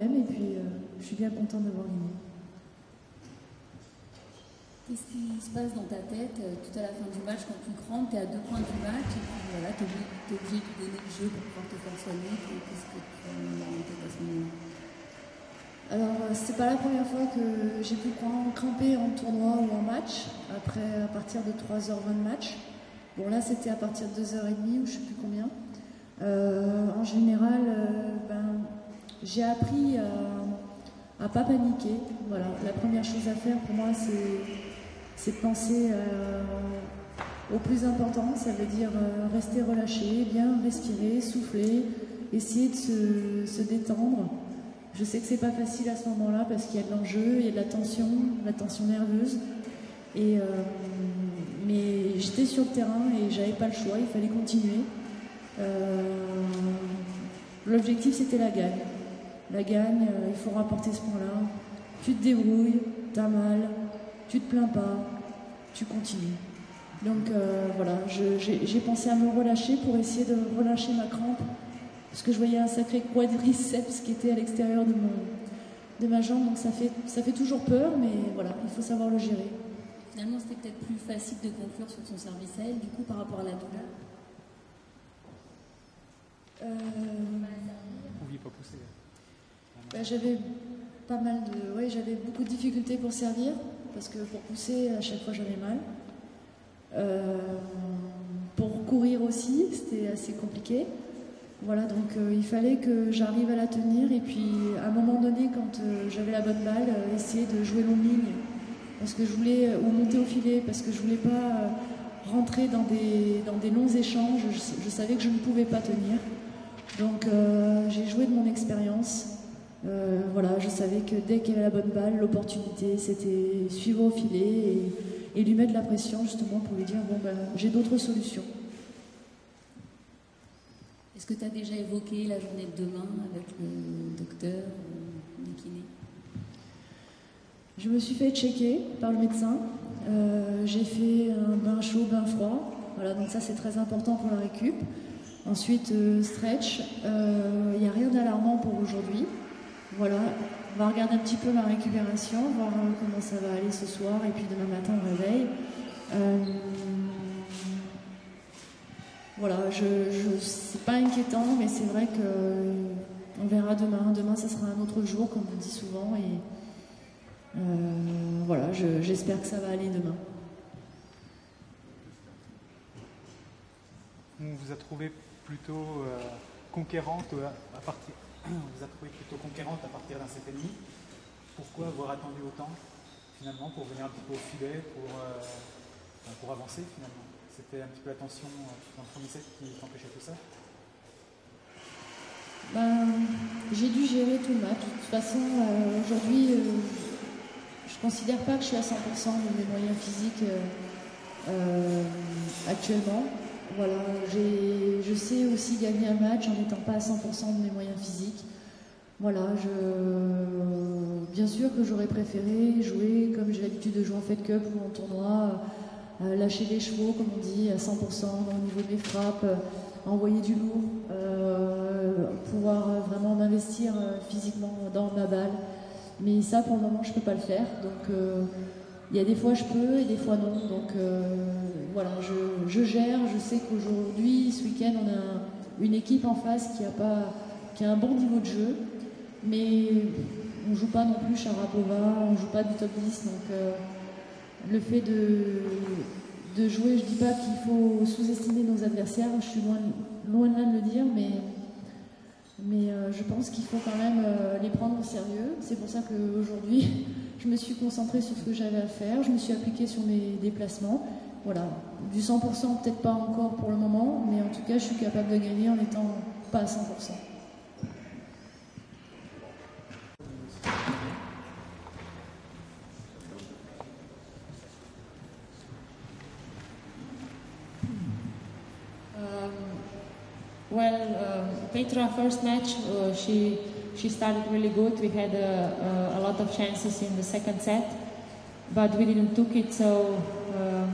Et puis, je suis bien contente d'avoir gagné. Qu'est-ce qui se passe dans ta tête tout à la fin du match quand tu crampes, tu es à 2 points du match et puis voilà, tu es obligé de donner le jeu pour pouvoir te faire soigner. Qu'est-ce que tu as en tête à ce moment-là? Alors, c'est pas la première fois que j'ai pu cramper en tournoi ou en match, à partir de 3h20 de match. Bon, là, c'était à partir de 2h30 ou je sais plus combien. En général, j'ai appris à pas paniquer. Voilà, la première chose à faire pour moi, c'est de penser au plus important. Ça veut dire rester relâché, bien respirer, souffler, essayer de se détendre. Je sais que c'est pas facile à ce moment-là parce qu'il y a de l'enjeu, il y a de la tension nerveuse. Mais j'étais sur le terrain et j'avais pas le choix, il fallait continuer. L'objectif, c'était la gagne. La gagne, il faut rapporter ce point-là. Tu te débrouilles, t'as mal, tu te plains pas, tu continues. Donc voilà, j'ai pensé à me relâcher pour essayer de relâcher ma crampe, parce que je voyais un sacré quadriceps qui était à l'extérieur de ma jambe, donc ça fait toujours peur, mais voilà, il faut savoir le gérer. Finalement, c'était peut-être plus facile de conclure sur son service à elle, du coup, par rapport à la douleur. Vous pouviez pas pousser. J'avais pas mal de... Oui, j'avais beaucoup de difficultés pour servir, parce que pour pousser, à chaque fois, j'avais mal. Pour courir aussi, c'était assez compliqué. Voilà, donc il fallait que j'arrive à la tenir, et puis à un moment donné, quand j'avais la bonne balle, essayer de jouer longue ligne, parce que je voulais, ou monter au filet, parce que je voulais pas rentrer dans des longs échanges. Je savais que je ne pouvais pas tenir. Donc j'ai joué de mon expérience. Voilà, je savais que dès qu'il y avait la bonne balle, l'opportunité, c'était suivre au filet et lui mettre la pression justement pour lui dire j'ai d'autres solutions. Est-ce que tu as déjà évoqué la journée de demain avec le docteur ou le kiné? Je me suis fait checker par le médecin. J'ai fait un bain chaud, bain froid. Voilà, donc ça c'est très important pour la récup. Ensuite, stretch. Il n'y a rien d'alarmant pour aujourd'hui. Voilà, on va regarder un petit peu ma récupération, voir comment ça va aller ce soir, et puis demain matin on réveille. Voilà, c'est pas inquiétant, mais c'est vrai qu'on verra demain. Demain, ça sera un autre jour, comme on dit souvent, et voilà, j'espère que ça va aller demain. On vous a trouvé plutôt conquérante à partir. Vous a trouvé plutôt conquérante à partir d'un 7,5. Pourquoi avoir attendu autant, finalement, pour venir un petit peu au filet, pour avancer, finalement? C'était un petit peu la tension dans le premier set qui t'empêchait tout ça? J'ai dû gérer tout le match. De toute façon, aujourd'hui, je ne considère pas que je suis à 100% de mes moyens physiques actuellement. Voilà, je sais aussi gagner un match en n'étant pas à 100% de mes moyens physiques. Voilà, bien sûr que j'aurais préféré jouer comme j'ai l'habitude de jouer en Fed Cup ou en tournoi, lâcher les chevaux, comme on dit, à 100% au niveau de mes frappes, envoyer du lourd, pouvoir vraiment m'investir physiquement dans ma balle. Mais ça, pour le moment, je ne peux pas le faire. Donc, il y a des fois je peux et des fois non. Donc, voilà, je gère. Je sais qu'aujourd'hui, ce week-end, on a une équipe en face qui a un bon niveau de jeu. Mais on ne joue pas non plus Sharapova, on ne joue pas du top 10. Donc, le fait de jouer, je ne dis pas qu'il faut sous-estimer nos adversaires. Je suis loin de là de le dire, mais je pense qu'il faut quand même les prendre au sérieux. C'est pour ça qu'aujourd'hui, je me suis concentrée sur ce que j'avais à faire. Je me suis appliquée sur mes déplacements. Voilà, du 100%, peut-être pas encore pour le moment, mais en tout cas, je suis capable de gagner en n'étant pas à 100%. Petra, first match, she started really good. We had a lot of chances in the second set, but we didn't took it, so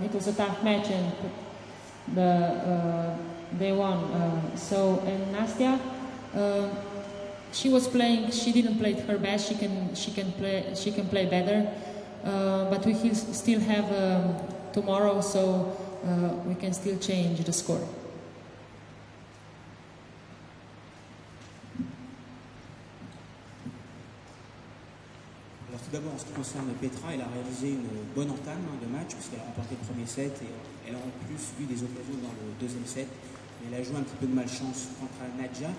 it was a tough match, and they won. And Nastya, she was playing. She didn't play her best. She can play better. But we still have tomorrow, so we can still change the score. Alors tout d'abord, en ce qui concerne Petra, elle a réalisé une bonne entame de match puisqu'elle a remporté le premier set et elle a en plus eu des occasions dans le deuxième set. Mais elle a joué un petit peu de malchance contre Nadja.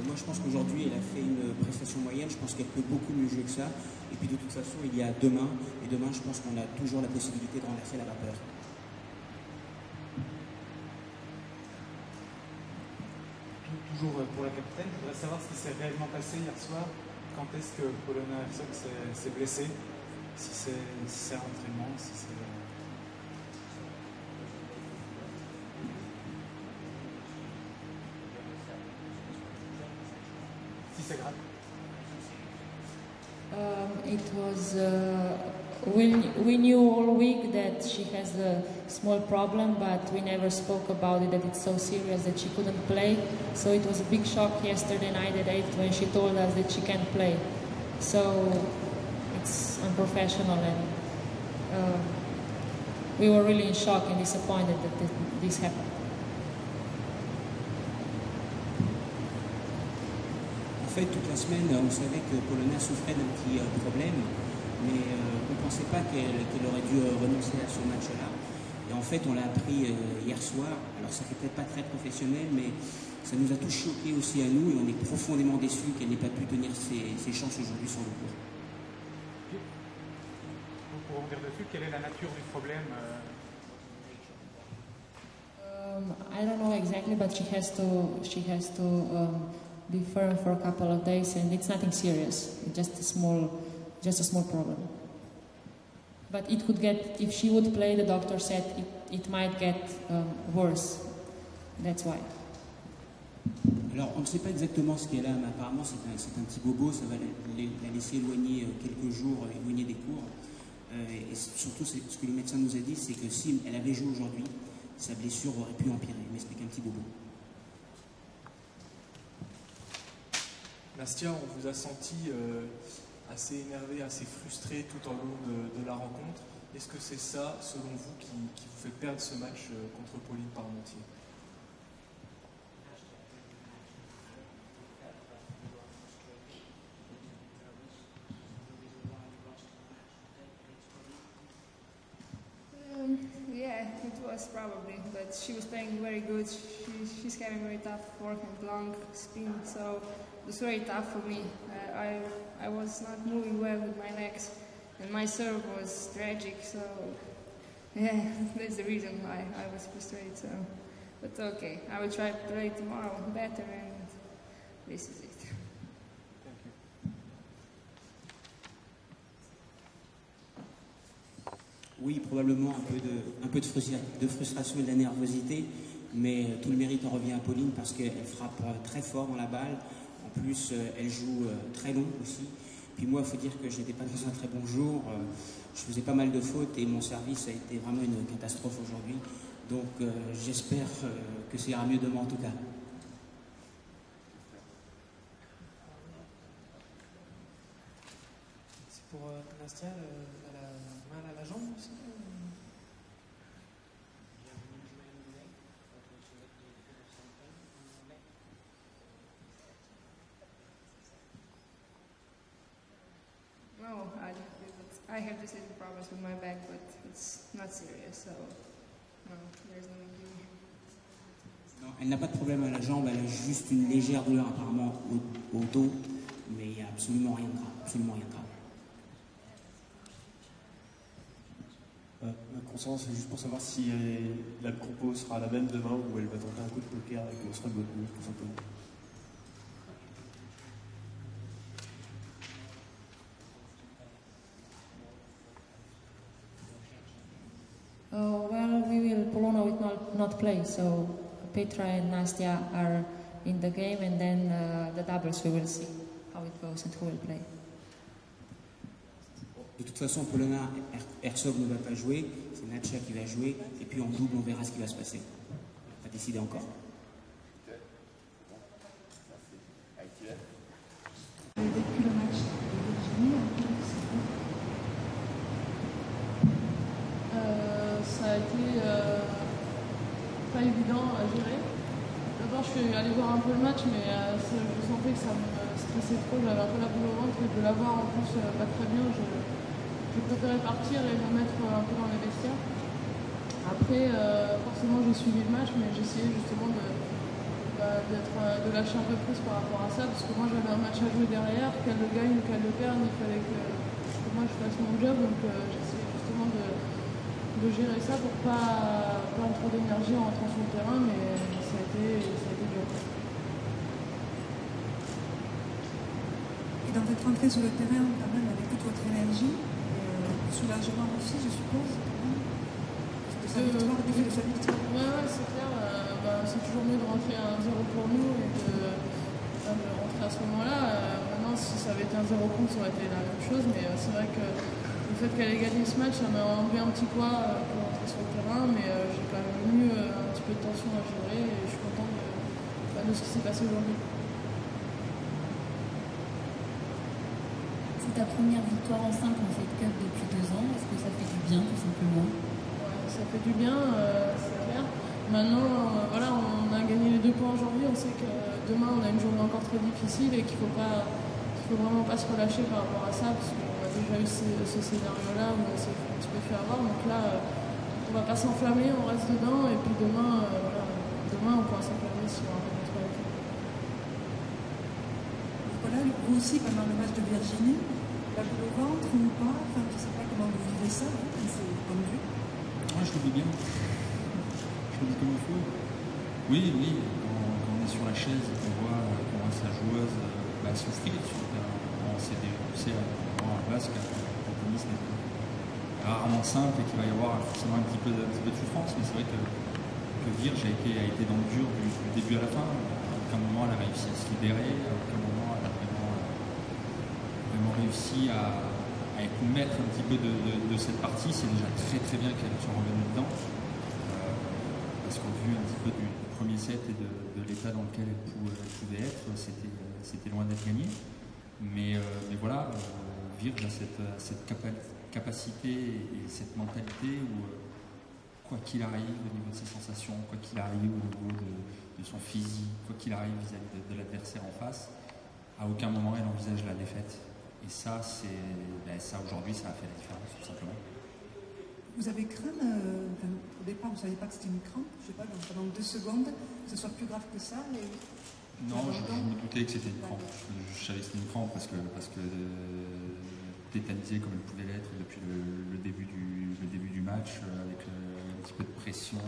Moi, je pense qu'aujourd'hui, elle a fait une prestation moyenne. Je pense qu'elle peut beaucoup mieux jouer que ça. Et puis, de toute façon, il y a demain. Et demain, je pense qu'on a toujours la possibilité de renverser la vapeur. Toujours pour la capitaine, je voudrais savoir ce qui s'est réellement passé hier soir. Quand est-ce que Polona Herzog s'est blessée? Si c'est un entraînement, si c'est... Si c'est grave. It was. We knew all week that she has a small problem, but we never spoke about it. That it's so serious that she couldn't play. So it was a big shock yesterday night at 8 when she told us that she can't play. So it's unprofessional, and we were really in shock and disappointed that this happened. En fait, toute la semaine, on savait que Polona souffrait d'un petit problème, mais on ne pensait pas qu'elle aurait dû renoncer à ce match-là. Et en fait, on l'a appris hier soir. Alors, ça fait peut-être pas très professionnel, mais ça nous a tous choqués aussi à nous, et on est profondément déçus qu'elle n'ait pas pu tenir ses chances aujourd'hui sur le court. Pour revenir dessus, quelle est la nature du problème? I don't know exactly, but she has to be firm for a couple of days, and it's nothing serious. It's just a small problem. But it could get, if she would play, the doctor said it might get worse. That's why. Alors, on ne sait pas exactement ce qu'elle a, mais apparemment c'est un petit bobo, ça va la laisser éloigner quelques jours, éloigner des cours. Et surtout, ce que le médecin nous a dit, c'est que si elle avait joué aujourd'hui, sa blessure aurait pu empirer, mais c'était qu'un petit bobo. Nastia, on vous a senti assez énervé, assez frustré tout au long de la rencontre. Est-ce que c'est ça, selon vous, qui vous fait perdre ce match contre Pauline Parmentier? Yeah, it was probably, but she was playing very good. She's having very tough forehand, long spin, so it was very tough for me. I was not moving well with my legs, and my serve was tragic, so yeah, that's the reason why I was frustrated. So, but okay, I will try to play tomorrow better, and this is it. Oui, probablement un peu de frustration et de la nervosité, mais tout le mérite en revient à Pauline parce qu'elle frappe très fort dans la balle. En plus, elle joue très long aussi. Puis moi, il faut dire que je n'étais pas dans un très bon jour. Je faisais pas mal de fautes et mon service a été vraiment une catastrophe aujourd'hui. Donc j'espère que ça ira mieux demain en tout cas. C'est pour Nastia, elle a mal à la jambe aussi? No, I have the same problems with my back, but it's not serious, so no, there's no injury. Non, elle n'a pas de problème à la jambe, elle a juste une légère douleur apparemment au dos, mais il n'y a absolument rien de grave, absolument rien de grave. Constance, c'est juste pour savoir si la compo sera la même demain ou elle va tenter un coup de poker avec Srebotny, tout simplement. Well, Polona will not play, so Petra and Nastia are in the game, and then the doubles we will see how it goes and who will play. De toute façon, Polona Herzog ne va pas jouer, c'est Nadja qui va jouer, et puis en double, on verra ce qui va se passer. On va décider encore. vécu le match de Virginie, ça a été pas évident à gérer. D'abord, je suis allée voir un peu le match, mais je sentais que ça me stressait trop. J'avais un peu la boule au ventre et de l'avoir en plus pas très bien. Je préférais partir et me mettre un peu dans les vestiaires. Après, forcément, j'ai suivi le match, mais j'essayais justement de lâcher un peu plus par rapport à ça, parce que moi j'avais un match à jouer derrière, qu'elle le gagne ou qu'elle le perde, il fallait que moi je fasse mon job, donc j'essayais justement de gérer ça pour pas perdre trop d'énergie en rentrant sur le terrain, mais ça a été dur. Et dans cette rentrée sur le terrain, quand même, avec toute votre énergie, soulagement aussi, je suppose, de sa victoire, du fait de sa victoire. Ouais, c'est clair. C'est toujours mieux de rentrer à 1-0 pour nous et de rentrer à ce moment-là. Maintenant, si ça avait été un 0 contre, ça aurait été la même chose, mais c'est vrai que le fait qu'elle ait gagné ce match, ça m'a enlevé un petit poids pour rentrer sur le terrain, mais j'ai quand même eu un petit peu de tension à gérer et je suis contente de ce qui s'est passé aujourd'hui. C'est ta première victoire en simple en Fed Cup depuis 2 ans. Est-ce que ça fait du bien, tout simplement? Ouais, ça fait du bien, c'est clair. Maintenant, voilà, on a gagné les 2 points aujourd'hui. On sait que demain, on a une journée encore très difficile et qu'il faut vraiment pas se relâcher par rapport à ça, parce qu'on a déjà eu ce scénario-là où on s'est un petit peu fait avoir. Donc là, on va pas s'enflammer, on reste dedans et puis demain, on pourra s'enflammer si on arrive à trouver la fin. Voilà, vous aussi, pendant le match de Virginie, la boule au ventre ou pas, enfin, je sais pas comment vous vivez ça, c'est tendu. Moi, je le vis bien. Je le dis comme il faut. Oui, quand on est sur la chaise et qu'on voit sa joueuse souffrir sur le terrain, on sait à la base qu'un tennis n'est rarement simple et qu'il va y avoir forcément un petit peu de souffrance, mais c'est vrai que Virge a été dans le dur du début à la fin. À aucun moment elle a réussi à se libérer, à aucun moment elle a vraiment réussi à être maître un petit peu de cette partie. C'est déjà très très bien qu'elle soit revenue dedans. Parce qu'au vu un petit peu du premier set et de l'état dans lequel elle pouvait être, c'était loin d'être gagné. Mais voilà, Virge a cette capacité et cette mentalité où, quoi qu'il arrive au niveau de ses sensations, quoi qu'il arrive au niveau de son physique, quoi qu'il arrive vis-à-vis de l'adversaire en face, à aucun moment elle envisage la défaite. Et ça, ça aujourd'hui, ça a fait la différence, tout simplement. Vous avez craint, au départ, vous ne saviez pas que c'était une crampe, je ne sais pas, pendant 2 secondes, que ce soit plus grave que ça Non, je me doutais que c'était une crampe. Je savais que c'était une crampe parce que tétanisée comme elle pouvait l'être depuis le début du match, avec un petit peu de pression,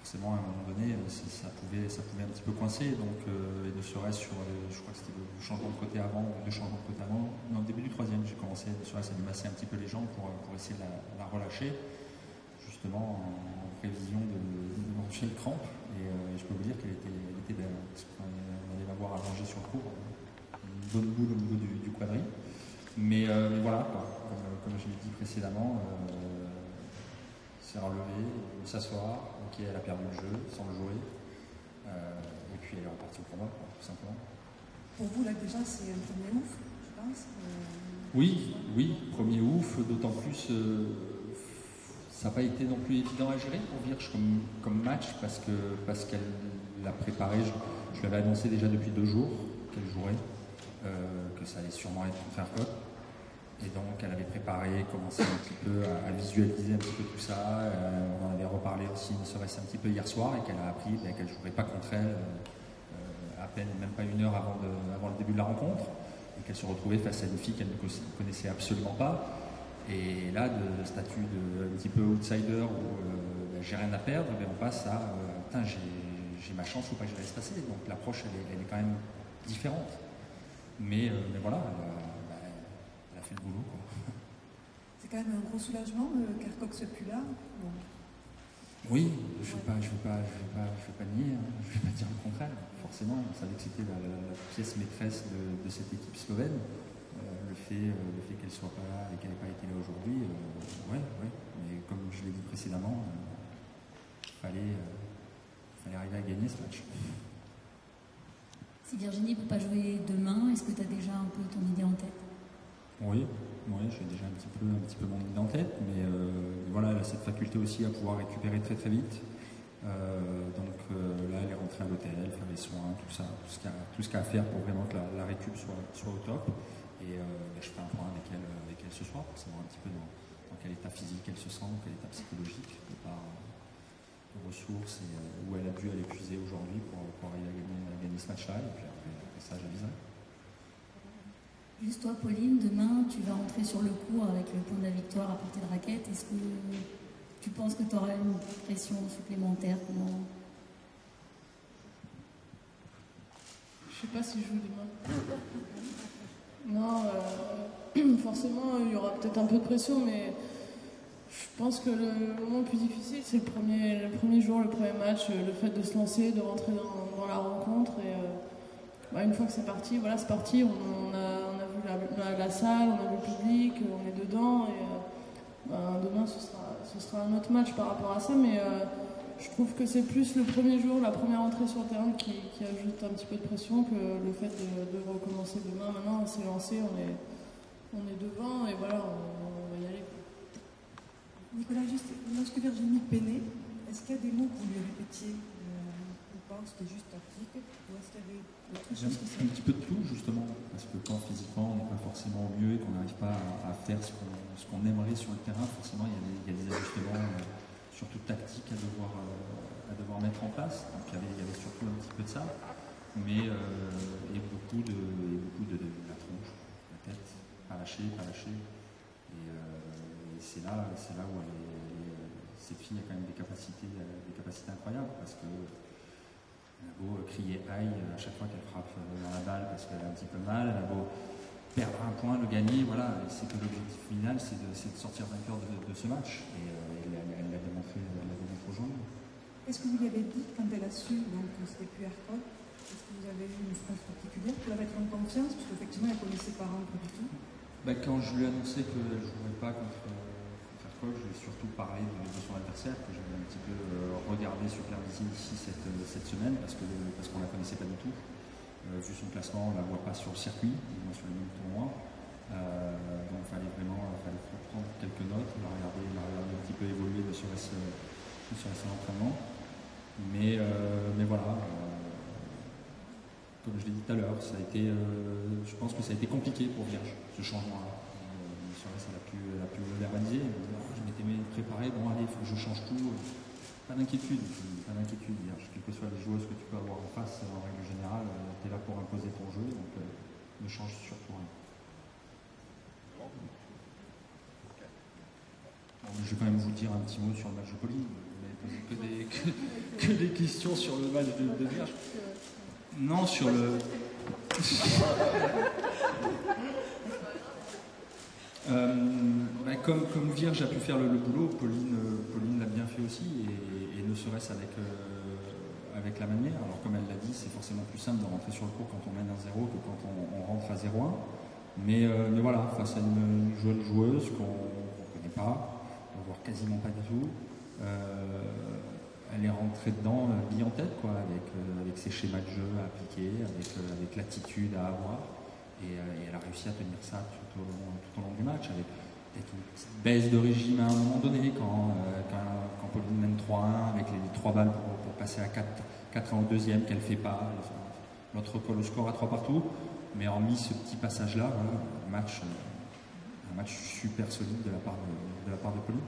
forcément à un moment donné, ça pouvait un petit peu coincer. Donc, et ne serait-ce sur, je crois que c'était le changement de côté avant, ou 2 changements de côté avant. Non, au début du 3e, j'ai commencé ne serait-ce à lui masser un petit peu les jambes pour essayer de la relâcher, justement en prévision de manger le crampe. Et je peux vous dire qu'elle était belle. On allait la voir allongée sur le court, une bonne boule au niveau du quadri. Mais voilà, quoi. Comme je l'ai dit précédemment, s'est relevé, s'asseoir, ok, elle a perdu le jeu sans le jouer, et puis elle est repartie au combat, quoi, tout simplement. Pour vous, là déjà, c'est un premier ouf, je pense. Oui, premier ouf, d'autant plus, ça n'a pas été non plus évident à gérer pour Virge comme match, parce qu'elle l'a préparé, je l'avais annoncé déjà depuis 2 jours qu'elle jouerait, que ça allait sûrement être contre Hercott. Et donc elle avait préparé, commencé un petit peu à visualiser un petit peu tout ça. On en avait reparlé aussi, ne serait-ce un petit peu hier soir, et qu'elle a appris qu'elle ne jouerait pas contre elle à peine, même pas 1 heure avant le début de la rencontre, et qu'elle se retrouvait face à une fille qu'elle ne connaissait absolument pas. Et là, de statut un petit peu outsider où j'ai rien à perdre, on passe à j'ai ma chance, faut pas que je laisse passer. Donc l'approche elle est quand même différente. Mais voilà. Elle a fait le boulot, quoi. C'est quand même un gros soulagement qu'Hercog soit plus là. Bon. Oui, je ne vais pas nier, hein. Je ne vais pas dire le contraire. Forcément, on savait que c'était la pièce maîtresse de cette équipe slovène. Le fait qu'elle ne soit pas là et qu'elle n'ait pas été là aujourd'hui, ouais. Mais comme je l'ai dit précédemment, il fallait arriver à gagner ce match. Si Virginie ne peut pas jouer demain, est-ce que tu as déjà un peu ton idée en tête? Oui, j'ai déjà un petit peu mon idée en tête, mais voilà, elle a cette faculté aussi à pouvoir récupérer très très vite. Donc là, elle est rentrée à l'hôtel, faire les soins, tout ça, tout ce qu'il y a à faire pour vraiment que la récup soit au top. Et je fais un point avec elle ce soir pour savoir un petit peu dans quel état physique elle se sent, dans quel état psychologique, de par ressources et où elle a dû l'épuiser aujourd'hui pour arriver à gagner ce match-là. Et puis après ça, j'aviserai. Juste toi, Pauline, demain, tu vas rentrer sur le court avec le point de la victoire à portée de raquette. Est-ce que tu penses que tu auras une pression supplémentaire? Je sais pas si je joue demain. Non, forcément, il y aura peut-être un peu de pression, mais je pense que le moment le plus difficile, c'est le premier jour, le premier match, le fait de se lancer, de rentrer dans la rencontre. Et une fois que c'est parti, voilà, c'est parti. On a vu la salle, on a vu le public, on est dedans. Et demain, ce sera un autre match par rapport à ça, mais je trouve que c'est plus le premier jour, la première entrée sur le terrain qui ajoute un petit peu de pression que le fait de recommencer demain. Maintenant, on s'est lancé, on est devant et voilà, on va y aller. Nicolas, juste, lorsque Virginie peinait, est-ce qu'il y a des mots que vous lui répétiez ou pas? C'était juste tactique ou est-ce qu'il y avait autre chose que ça? Un petit peu de tout, justement, parce que quand physiquement on n'est pas forcément au mieux et qu'on n'arrive pas à faire ce qu'on aimerait sur le terrain, forcément il y a des ajustements, surtout tactiques, à devoir mettre en place. Donc il y avait surtout un petit peu de ça, mais et beaucoup de la tronche, la tête, pas lâcher. Et c'est là où cette fille a quand même des capacités incroyables, parce que elle a beau crier aïe à chaque fois qu'elle frappe dans la balle parce qu'elle a un petit peu mal, elle a beau perdre un point, le gagner, voilà, c'est que l'objectif final c'est de sortir vainqueur de ce match, et elle l'a démontré aujourd'hui. Est-ce que vous lui avez dit quand elle a su que c'était plus hardcore? Est-ce que vous avez eu une phrase particulière pour la mettre en confiance? Parce qu'effectivement elle connaissait pas rien du tout. Quand je lui ai annoncé qu'elle ne jouerait pas contre Hardcore, je lui ai surtout parlé de son adversaire, que j'avais un petit peu regardé, supervisé ici cette semaine, parce qu'on ne la connaissait pas du tout. Vu son classement, on ne la voit pas sur le circuit, ni sur les mêmes tournois. Donc il fallait prendre quelques notes, la regarder un petit peu évoluer de ce reste l'entraînement. Mais voilà, comme je l'ai dit tout à l'heure, je pense que ça a été compliqué pour Vierge, ce changement-là. Elle a pu le verbaliser. Je m'étais préparé, bon allez, il faut que je change tout. Pas d'inquiétude, Vierge. Quelles que soient les joueuses que tu peux avoir en face, en règle générale, tu es là pour imposer ton jeu, donc ne change surtout rien. Bon, je vais quand même vous dire un petit mot sur le match de Pauline. Vous n'avez posé que des questions sur le match de Vierge. Non, sur le... Comme Vierge a pu faire le boulot, Pauline l'a bien fait aussi, et ne serait-ce avec la manière. Alors comme elle l'a dit, c'est forcément plus simple de rentrer sur le court quand on mène 1-0 que quand on rentre à 0-1. Mais voilà, face à une jeune joueuse qu'on ne connaît pas, voire quasiment pas du tout, elle est rentrée dedans bille en tête, quoi, avec ses schémas de jeu à appliquer, avec l'attitude à avoir, et elle a réussi à tenir ça tout au long du match, avec peut-être une petite baisse de régime à un moment donné, quand Pauline mène 3-1, avec les 3 balles pour passer à 4-1 au deuxième, qu'elle ne fait pas, l'autre colle au score à 3 partout, mais hormis ce petit passage-là, voilà, un match super solide de la part de Pauline.